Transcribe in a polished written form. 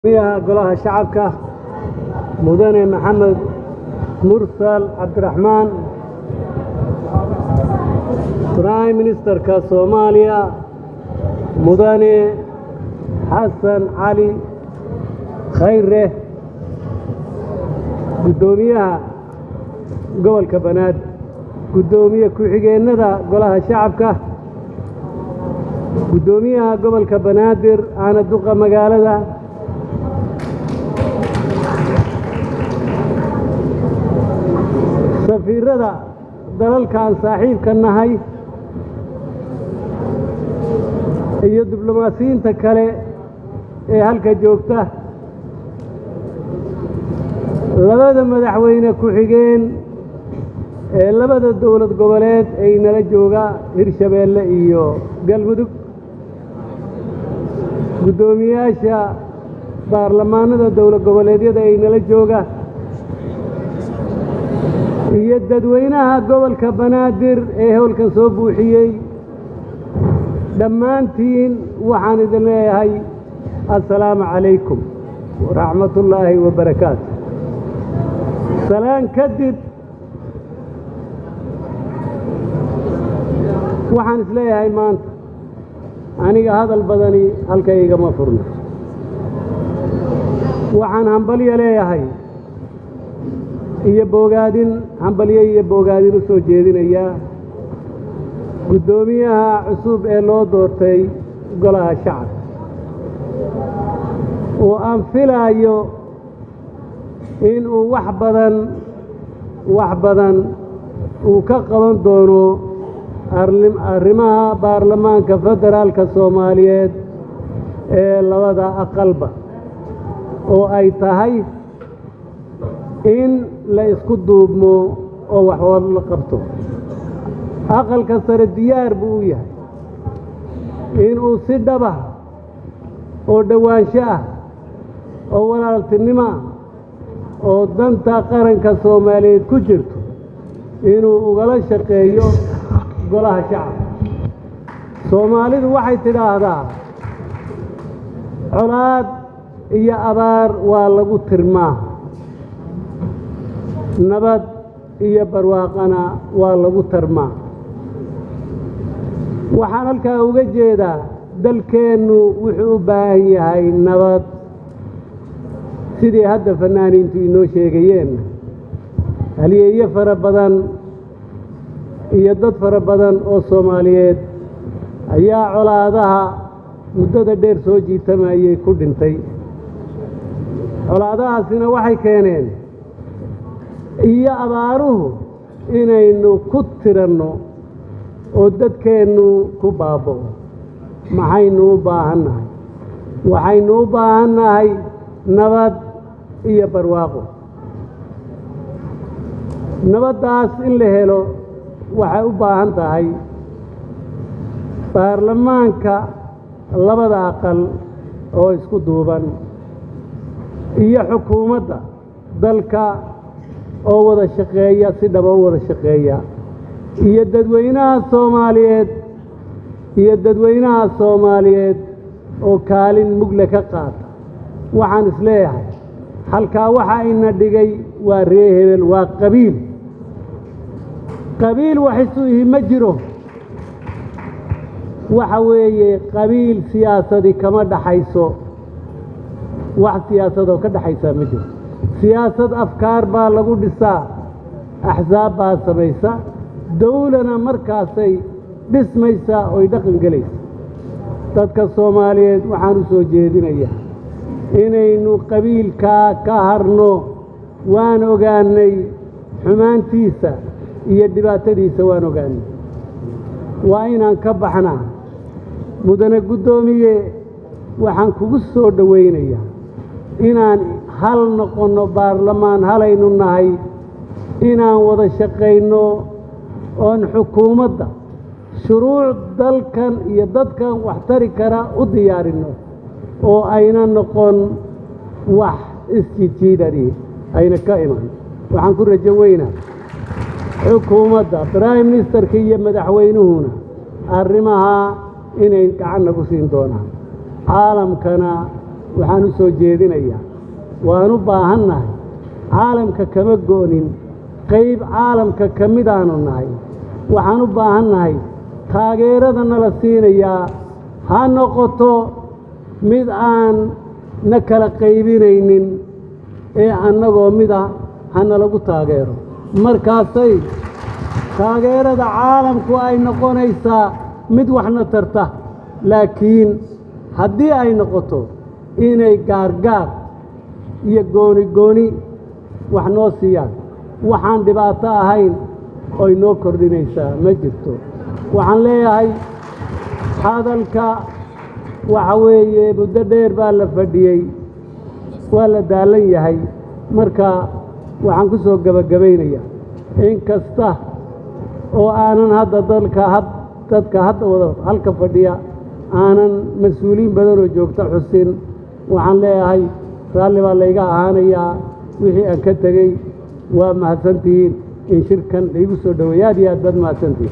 gudoomiyaha golaha shacabka mudane maxamed mursal cabdiraxmaan prime ministerka Soomaaliya mudane xasan cali khayre gudoomiyaha gobolka banaadir gudoomiye ku-xigeenada golaha shacabka gudoomiyaha gobolka banaadir ana duqa magaalada safiirada dalalkan saaxiibka nahay iyo diblomaasiyiinta kale ee halka joogta labada madaxweyne ku-xigeen ee labada dowlad goboleed ay nala jooga Hirshabeelle iyo Galmudug gudoomiyaasha baarlamaanada dowlad goboleedyada ay nala jooga iyo dadweynaha gobolka banaadir ee howlkan soo buuxiyey dhammaantiin waxaan idin leeyahay assalaamu calaykum waraxmatullaahi wabarakaatu salaan kadib waxaan isleeyahay maanta aniga hadal badani halkayga ma furno waxaan hambalyo leeyahay iyo bogaadin hambalyo iyo bogaadin u soo jeedinayaa gudoomiyaha cusub ee loo doortay golaha shacabka oo aan filayo inuu wax badan uu ka qaban doono arrimaha baarlamaanka federaalka Soomaaliyeed ee labada aqalba oo ay tahay in la isku duubmo oo wax wada la qabto aqalka sare diyaar buu yahay inuu si dhaba oo dhawaansho ah oo walaaltinimo oo danta qaranka Soomaaliyeed ku jirto inuu ugala shaqeeyo golaha shacabka Soomaalidu waxay tidhaahdaa colaad iyo abaar waa lagu tirmaa nabad iyo barwaaqana waa lagu tarmaa waxaan halkaa uga jeedaa dalkeennu wuxuu u baahan yahay nabad sidii hadda fanaaniintu inoo sheegayeen halyeeye fara badan iyo dad fara badan oo Soomaaliyeed ayaa colaadaha muddada dheer soo jiitamayay ku dhintay colaadahaasina waxay keeneen iyo abaaruhu inaynu ku tiranno oo dadkeennu ku baaba'o maxaynu u baahannahay waxaynu u baahannahay nabad iyo barwaaqo nabaddaas in la helo waxay u baahan tahay baarlamaanka labada aqal oo isku duuban iyo xukuumadda dalka oo wada shaqeeya si dhab oo wada shaqeeya iyo dadweynaha Soomaaliyeed oo kaalin mugle ka qaata waxaan isleeyahay halkaa waxa ina dhigay waa reer hebel waa qabiil wax isu ma jiro waxa weeye qabiil siyaasadi kama dhaxayso wax siyaasadoo ka dhaxaysa ma jiro siyaasad afkaar baa lagu dhisaa axsaab baa samaysa dawlana markaasay dhismaysaa oo dhaqan galaysa dadka Soomaaliyeed waxaan u soo jeedinayaa inaynu qabiilka ka harno waan ogaanay xumaantiisa iyo dhibaatadiisa waan ogaanay waa inaan ka baxnaa mudane gudoomiye waxaan kugu soo dhaweynayaa inaan hal noqono baarlamaan halaynu nahay inaan wada shaqeyno oon xukuumadda shuruuc dalkan iyo dadkan wax tari kara u diyaarino oo ayna noqon wax isjiidani ayna ka iman waxaan ku rajo weynaa xukuumadda prime ministerka iyo madaxweynuhuna arrimaha inay gacan nagu siin doonaan caalamkana waxaan u soo jeedinayaa waan u baahannahay caalamka kama goonin qayb caalamka ka mid aanu nahay waxaan u baahannahay taageerada nala siinayaa ha noqoto mid aan na kala qaybinaynin ee annagoo mida hana lagu taageero markaasay taageerada caalamku ay noqonaysaa mid waxna tarta laakiin haddii ay noqoto inay gaargaar iyo gooni gooni wax noo siiyaan waxaan dhibaato ahayn oy noo kordhinaysaa ma jirto waxaan leeyahay hadalka waxa weeye muddo dheer baa la fadhiyey waa la daalan yahay marka waxaan ku soo gabagabaynayaa in kasta oo aanan hadda dadka hadda wada halka fadhiya aanan mas-uuliyiin badan oo joogta xusin waxaan leeyahay raalli baa layga ahaanayaa wixii aan ka tegey waa mahadsantihiin in shirkan laigu soo dhoweeyo aad iyo aad baad mahadsantihiin